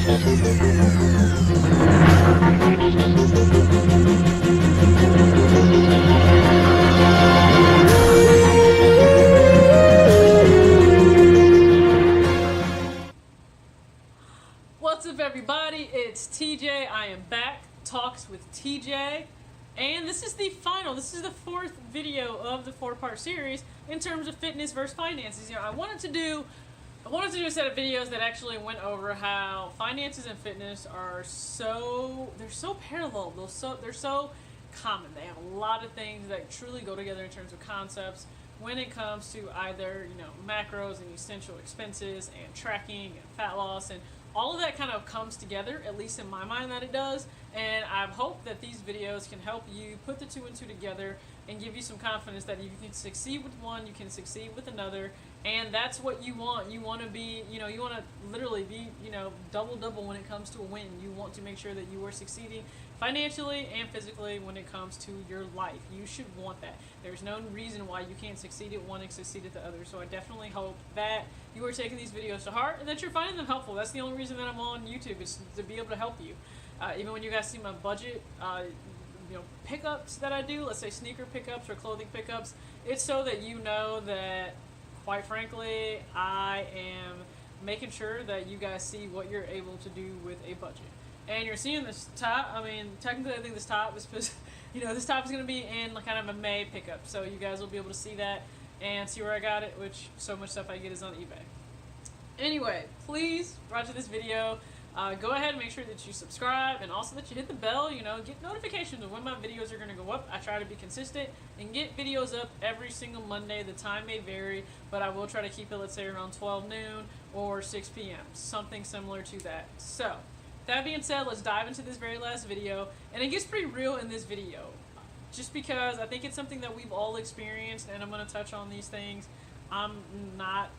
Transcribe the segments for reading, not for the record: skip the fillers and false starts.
What's up, everybody? It's TJ. I am back. Talks with TJ. And this is the fourth video of the four-part series in terms of fitness versus finances. I wanted to do a set of videos that actually went over how finances and fitness are so parallel. They're so common. They have a lot of things that truly go together in terms of concepts when it comes to either, macros and essential expenses and tracking and fat loss, and all of that kind of comes together, at least in my mind that it does. And I hope that these videos can help you put the two and two together and give you some confidence that you can succeed with one, you can succeed with another, and that's what you want. You want to be, you want to literally be, double when it comes to a win. You want to make sure that you are succeeding financially and physically when it comes to your life. You should want that. There's no reason why you can't succeed at one and succeed at the other. So I definitely hope that you are taking these videos to heart and that you're finding them helpful. That's the only reason that I'm on YouTube, is to be able to help you. Even when you guys see my budget, pickups that I do, let's say sneaker pickups or clothing pickups, it's so that you know that, quite frankly, I am making sure that you guys see what you're able to do with a budget. And you're seeing this top. I mean, technically, I think this top is supposed, this top is going to be in kind of a May pickup. So you guys will be able to see that and see where I got it, which so much stuff I get is on eBay. Anyway, please watch this video. Go ahead and make sure that you subscribe, and also that you hit the bell, get notifications of when my videos are going to go up. I try to be consistent and get videos up every single Monday. The time may vary, but I will try to keep it, let's say, around 12 noon or 6 p.m., something similar to that. So, that being said, let's dive into this very last video, and it gets pretty real in this video, just because I think it's something that we've all experienced, and I'm going to touch on these things. I'm not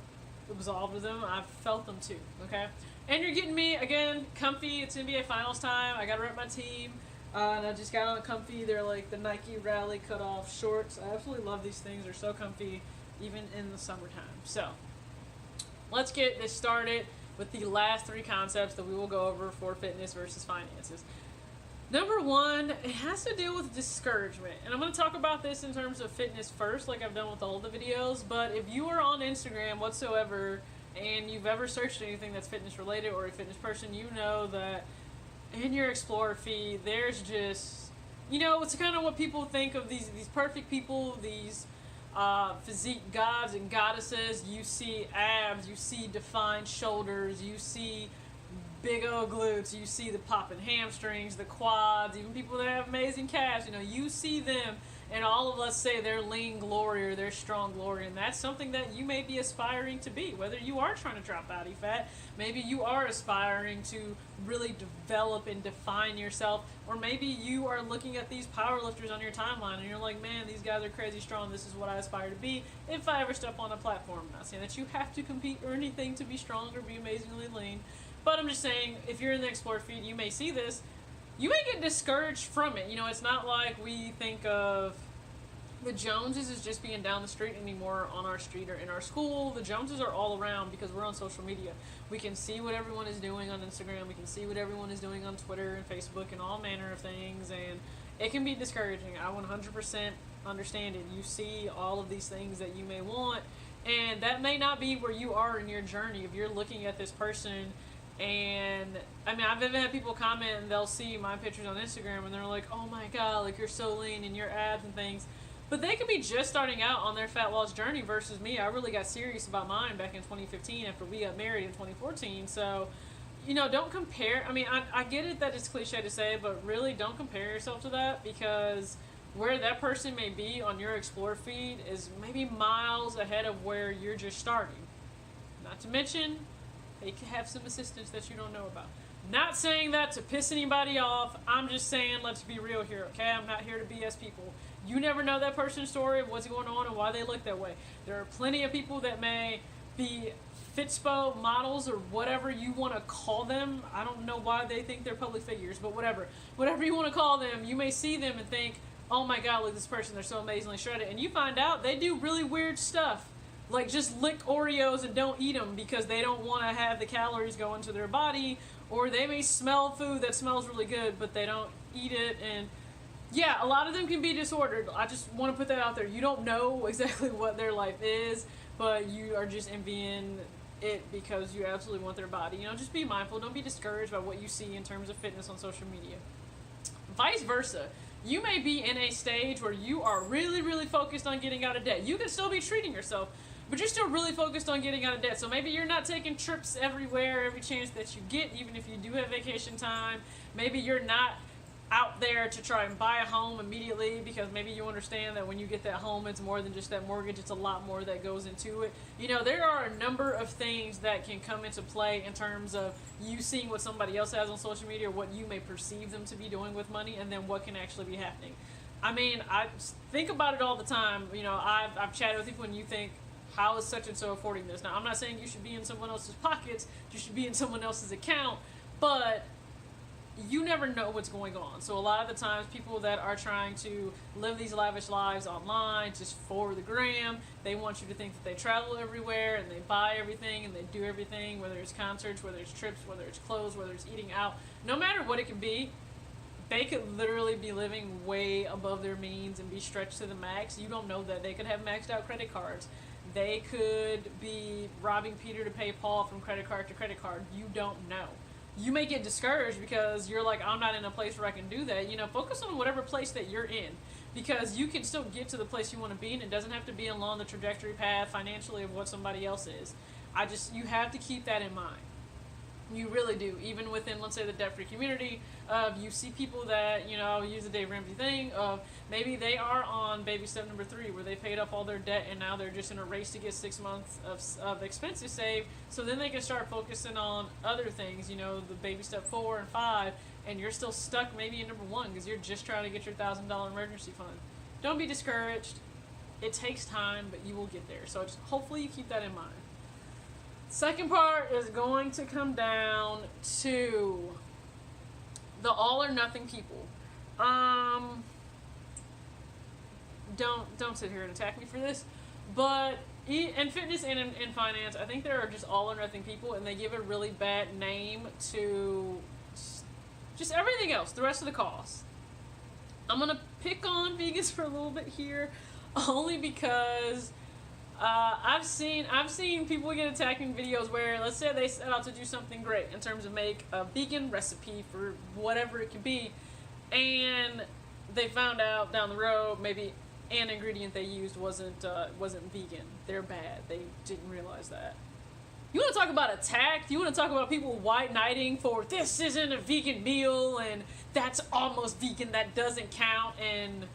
absolved of them. I've felt them too, okay? And you're getting me, again, comfy. It's NBA Finals time. I got to rep my team. And I just got on comfy. They're like the Nike Rally cut-off shorts. I absolutely love these things. They're so comfy, even in the summertime. So, let's get this started with the last three concepts that we will go over for fitness versus finances. Number one, it has to deal with discouragement. And I'm going to talk about this in terms of fitness first, like I've done with all the videos. But if you are on Instagram whatsoever, and you've ever searched anything that's fitness related or a fitness person, you know that in your Explorer feed, there's just, it's kind of what people think of these perfect people, these physique gods and goddesses. You see abs, you see defined shoulders, you see big old glutes, you see the popping hamstrings, the quads, even people that have amazing calves, you see them, and all of us say they're lean glory or they're strong glory, and that's something that you may be aspiring to be. Whether you are trying to drop body fat, maybe you are aspiring to really develop and define yourself, or maybe you are looking at these powerlifters on your timeline and you're like, man, these guys are crazy strong, this is what I aspire to be if I ever step on a platform. I'm not saying that you have to compete or anything to be strong or be amazingly lean, but I'm just saying, if you're in the Explore feed, you may see this. You may get discouraged from it. It's not like we think of the Joneses as just being down the street anymore on our street or in our school. The Joneses are all around because we're on social media. We can see what everyone is doing on Instagram. We can see what everyone is doing on Twitter and Facebook and all manner of things, and it can be discouraging. I 100% understand it. You see all of these things that you may want, and that may not be where you are in your journey. If you're looking at this person, and I mean, I've even had people comment and they'll see my pictures on Instagram and they're like, oh my god, like, you're so lean and your abs and things. But they could be just starting out on their fat loss journey versus me. I really got serious about mine back in 2015 after we got married in 2014. So, don't compare. I mean, I get it that it's cliche to say, but really don't compare yourself to that, because where that person may be on your Explore feed is maybe miles ahead of where you're just starting. Not to mention, they can have some assistance that you don't know about. Not saying that to piss anybody off. I'm just saying, let's be real here, okay? I'm not here to BS people. You never know that person's story, what's going on, and why they look that way. There are plenty of people that may be Fitspo models or whatever you want to call them. I don't know why they think they're public figures, but whatever. Whatever you want to call them, you may see them and think, oh my god, look at this person, they're so amazingly shredded. And you find out they do really weird stuff. like just lick Oreos and don't eat them because they don't want to have the calories go into their body, or they may smell food that smells really good but they don't eat it. And yeah, a lot of them can be disordered. I just want to put that out there. You don't know exactly what their life is, but you are just envying it because you absolutely want their body. You know, just be mindful. Don't be discouraged by what you see in terms of fitness on social media. Vice versa. You may be in a stage where you are really, really focused on getting out of debt. You can still be treating yourself, but you're still really focused on getting out of debt. So maybe you're not taking trips everywhere, every chance that you get, even if you do have vacation time. Maybe you're not out there to try and buy a home immediately because maybe you understand that when you get that home, it's more than just that mortgage. It's a lot more that goes into it. You know, there are a number of things that can come into play in terms of you seeing what somebody else has on social media, what you may perceive them to be doing with money, and then what can actually be happening. I mean, I think about it all the time. You know, I've chatted with people and you think, how is such and so affording this? Now, I'm not saying you should be in someone else's pockets, you should be in someone else's account, but you never know what's going on. So a lot of the times people that are trying to live these lavish lives online just for the gram, they want you to think that they travel everywhere and they buy everything and they do everything, whether it's concerts, whether it's trips, whether it's clothes, whether it's eating out. No matter what it can be, they could literally be living way above their means and be stretched to the max. You don't know that. They could have maxed out credit cards. They could be robbing Peter to pay Paul from credit card to credit card. You don't know. You may get discouraged because you're like, I'm not in a place where I can do that. You know, focus on whatever place that you're in, because you can still get to the place you want to be, and it doesn't have to be along the trajectory path financially of what somebody else is. You have to keep that in mind. You really do. Even within, let's say, the debt-free community, you see people that, you know, use the Dave Ramsey thing of maybe they are on baby step number 3 where they paid off all their debt and now they're just in a race to get 6 months of expenses saved, so then they can start focusing on other things, you know, the baby step 4 and 5, and you're still stuck maybe in number 1 because you're just trying to get your $1,000 emergency fund. Don't be discouraged. It takes time, but you will get there. So just hopefully you keep that in mind. Second part is going to come down to the all or nothing people. Don't sit here and attack me for this, but in fitness and in finance, I think there are just all or nothing people, and they give a really bad name to just everything else, the rest of the cause. I'm gonna pick on vegans for a little bit here, only because I've seen people get attacked in videos where, let's say they set out to do something great in terms of make a vegan recipe for whatever it could be, and they found out down the road maybe an ingredient they used wasn't vegan. They're bad. They didn't realize that. You want to talk about attacked? You want to talk about people white knighting for this isn't a vegan meal and that's almost vegan, that doesn't count? And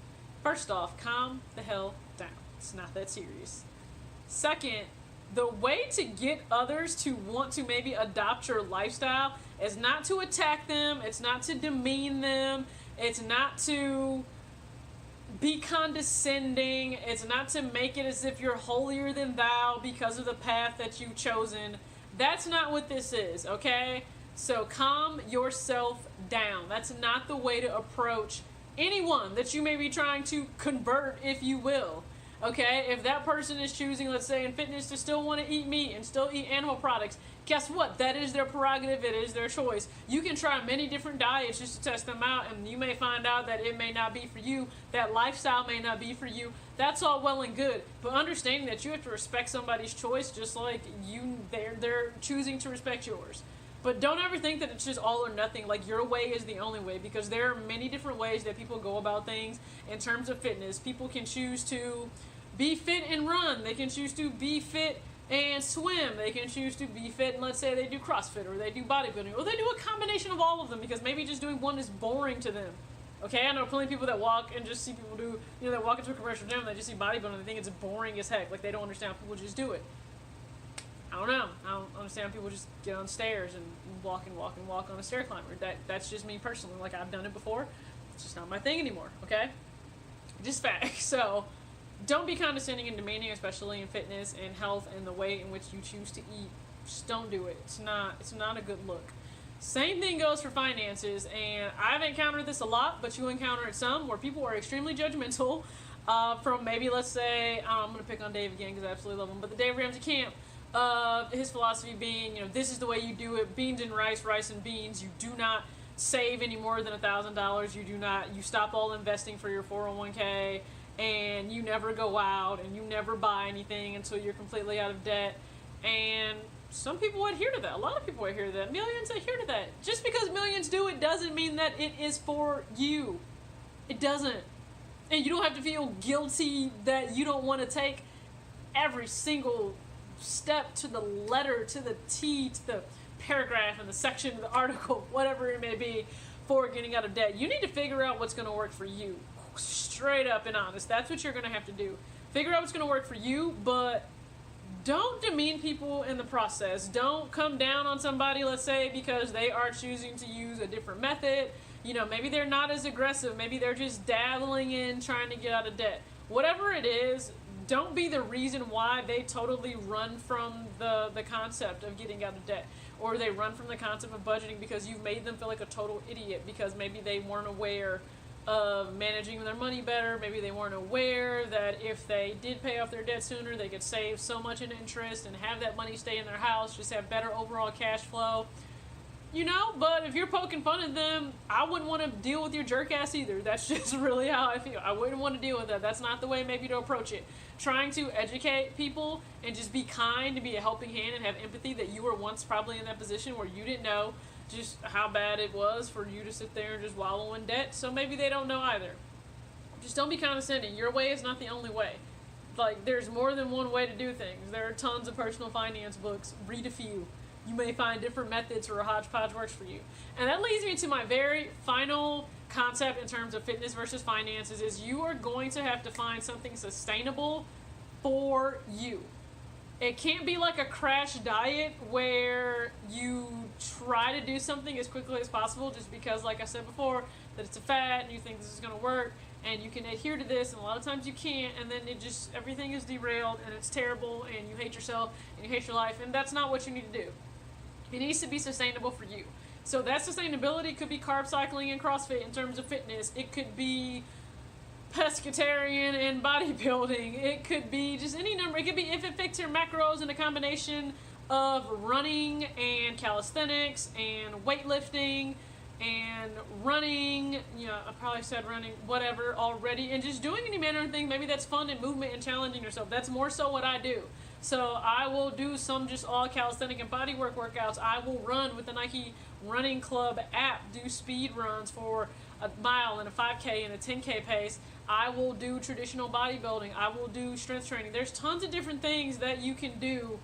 first off, calm the hell down. It's not that serious. Second, the way to get others to want to maybe adopt your lifestyle is not to attack them, it's not to demean them, it's not to be condescending, it's not to make it as if you're holier than thou because of the path that you've chosen. That's not what this is, okay? So calm yourself down. That's not the way to approach anyone that you may be trying to convert, if you will. Okay, if that person is choosing, let's say in fitness, to still want to eat meat and still eat animal products, guess what? That is their prerogative, it is their choice. You can try many different diets just to test them out, and you may find out that it may not be for you, that lifestyle may not be for you. That's all well and good, but understanding that you have to respect somebody's choice just like they're choosing to respect yours. But don't ever think that it's just all or nothing, like your way is the only way, because there are many different ways that people go about things in terms of fitness. People can choose to be fit and run. They can choose to be fit and swim. They can choose to be fit and, let's say, they do CrossFit or they do bodybuilding or they do a combination of all of them, because maybe just doing one is boring to them. Okay, I know plenty of people that walk and just see people do, they walk into a commercial gym and they just see bodybuilding and they think it's boring as heck. Like, they don't understand how people just do it. I don't know. I don't understand how people just get on stairs and walk on a stair climber. That's just me personally. Like, I've done it before. It's just not my thing anymore, okay? Just facts. So don't be condescending and demeaning, especially in fitness and health and the way in which you choose to eat. Just don't do it. It's not a good look. Same thing goes for finances, and I've encountered this a lot, but you encounter it some, where people are extremely judgmental. from maybe, let's say, I'm going to pick on Dave again because I absolutely love him, but the Dave Ramsey camp, his philosophy being, this is the way you do it, beans and rice, rice and beans. You do not save any more than $1,000. You stop all investing for your 401k, and you never go out, and you never buy anything until you're completely out of debt. And some people adhere to that. A lot of people adhere to that. Millions adhere to that. Just because millions do it doesn't mean that it is for you. It doesn't. And you don't have to feel guilty that you don't want to take every single step to the letter, to the T, to the paragraph and the section of the article, whatever it may be, for getting out of debt. You need to figure out what's going to work for you. Straight up and honest. That's what you're going to have to do. Figure out what's going to work for you, but don't demean people in the process. Don't come down on somebody, let's say, because they are choosing to use a different method. Maybe they're not as aggressive. Maybe they're just dabbling in trying to get out of debt. Whatever it is, don't be the reason why they totally run from the concept of getting out of debt. Or they run from the concept of budgeting because you've made them feel like a total idiot because maybe they weren't aware of managing their money better. Maybe they weren't aware that if they did pay off their debt sooner, they could save so much in interest and have that money stay in their house, just have better overall cash flow. But if you're poking fun at them, I wouldn't want to deal with your jerk ass either. That's just really how I feel. I wouldn't want to deal with that. That's not the way maybe to approach it. Trying to educate people and just be kind and be a helping hand and have empathy that you were once probably in that position where you didn't know just how bad it was for you to sit there and just wallow in debt. So maybe they don't know either. Just don't be condescending. Your way is not the only way. There's more than one way to do things. There are tons of personal finance books. Read a few. You may find different methods or a hodgepodge works for you. And that leads me to my very final concept in terms of fitness versus finances is you are going to have to find something sustainable for you. It can't be like a crash diet where you try to do something as quickly as possible just because, like I said before, that it's a fad and you think this is going to work and you can adhere to this, and a lot of times you can't, and then everything is derailed and it's terrible and you hate yourself and you hate your life, and that's not what you need to do. It needs to be sustainable for you. So that sustainability could be carb cycling and CrossFit in terms of fitness. It could be pescatarian and bodybuilding. It could be just any number. It could be if it fits your macros in a combination of running and calisthenics and weightlifting and running. I probably said running, whatever already, and just doing any manner of thing. Maybe that's fun and movement and challenging yourself. That's more so what I do. So I will do some just all calisthenic and bodywork workouts. I will run with the Nike Running Club app, do speed runs for a mile and a 5K and a 10K pace. I will do traditional bodybuilding. I will do strength training. There's tons of different things that you can do,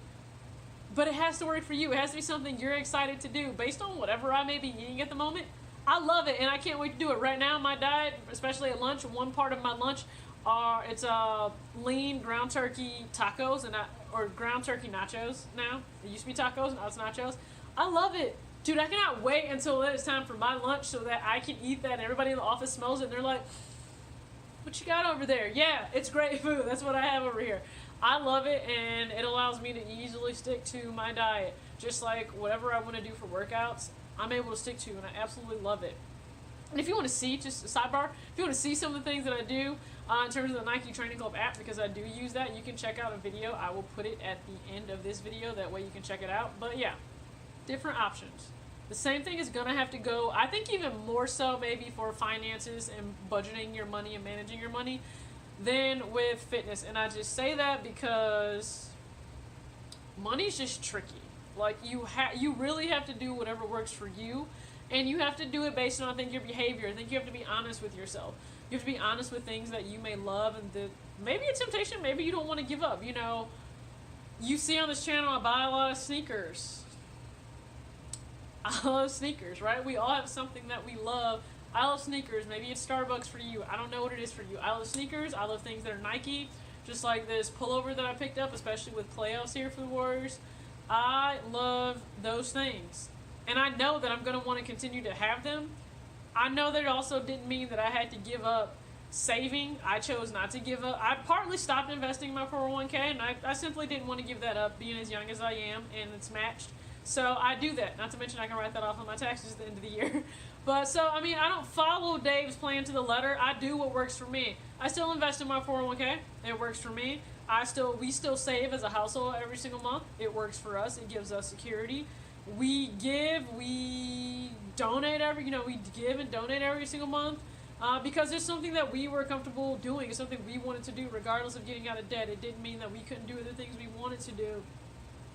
but it has to work for you. It has to be something you're excited to do based on whatever I may be eating at the moment. I love it, and I can't wait to do it. Right now, my diet, especially at lunch, one part of my lunch it's lean ground turkey tacos or ground turkey nachos now. It used to be tacos, now it's nachos. I love it. Dude, I cannot wait until it's time for my lunch so that I can eat that and everybody in the office smells it and they're like, what you got over there? Yeah, it's great food. That's what I have over here. I love it, and it allows me to easily stick to my diet. Just like whatever I want to do for workouts, I'm able to stick to, and I absolutely love it. And if you want to see, just a sidebar, if you want to see some of the things that I do in terms of the Nike Training Club app, because I do use that, you can check out a video. I will put it at the end of this video. That way you can check it out. But yeah, different options. The same thing is going to have to go, I think even more so maybe for finances and budgeting your money and managing your money than with fitness. And I just say that because money's just tricky. You really have to do whatever works for you. And you have to do it based on, I think, your behavior. I think you have to be honest with yourself. You have to be honest with things that you may love and that maybe a temptation, maybe you don't want to give up. You see on this channel, I buy a lot of sneakers. I love sneakers, right? We all have something that we love. I love sneakers. Maybe it's Starbucks for you. I don't know what it is for you. I love sneakers. I love things that are Nike. Just like this pullover that I picked up, especially with playoffs here for the Warriors. I love those things. And I know that I'm going to want to continue to have them. I know that it also didn't mean that I had to give up saving. I chose not to give up. I partly stopped investing in my 401k, and I simply didn't want to give that up being as young as I am, and it's matched. So I do that. Not to mention I can write that off on my taxes at the end of the year. But so, I mean, I don't follow Dave's plan to the letter. I do what works for me. I still invest in my 401k. It works for me. We still save as a household every single month. It works for us. It gives us security. We give, we donate we give and donate every single month. Because it's something that we were comfortable doing. It's something we wanted to do regardless of getting out of debt. It didn't mean that we couldn't do the things we wanted to do.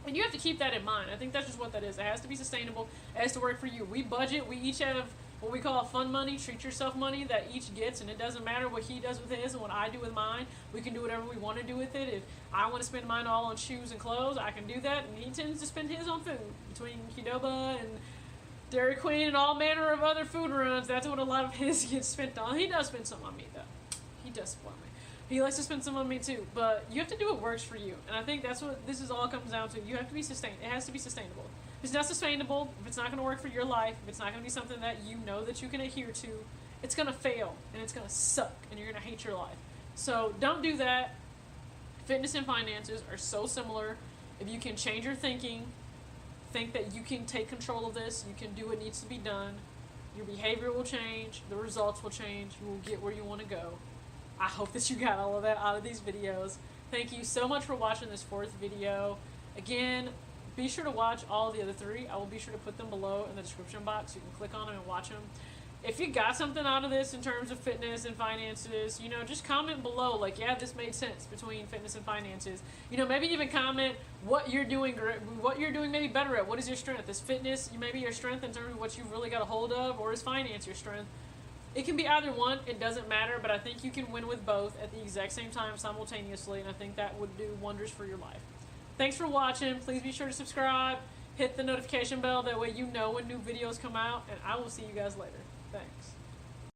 And you have to keep that in mind. I think that's just what that is. It has to be sustainable. It has to work for you. We budget. We each have what we call fun money, treat yourself money that each gets, and it doesn't matter what he does with his and what I do with mine. We can do whatever we want to do with it. If I want to spend mine all on shoes and clothes, I can do that, and he tends to spend his on food. Between Qdoba and Dairy Queen and all manner of other food runs, that's what a lot of his gets spent on. He does spend some on me, though. He does support me. He likes to spend some on me, too. But you have to do what works for you. And I think that's what this is all comes down to. You have to be sustainable. It has to be sustainable. If it's not sustainable, if it's not going to work for your life, if it's not going to be something that you know that you can adhere to, it's going to fail. And it's going to suck. And you're going to hate your life. So don't do that. Fitness and finances are so similar. If you can change your thinking, think that you can take control of this, you can do what needs to be done, your behavior will change, the results will change, you will get where you want to go. I hope that you got all of that out of these videos. Thank you so much for watching this 4th video. Again, be sure to watch all the other 3. I will be sure to put them below in the description box so you can click on them and watch them. If you got something out of this in terms of fitness and finances, just comment below, like, yeah, this made sense between fitness and finances. Maybe even comment what you're doing maybe better at. What is your strength? Is fitness maybe your strength in terms of what you've really got a hold of, or is finance your strength? It can be either one. It doesn't matter, but I think you can win with both at the exact same time simultaneously, and I think that would do wonders for your life. Thanks for watching. Please be sure to subscribe. Hit the notification bell. That way you know when new videos come out, and I will see you guys later. Thanks.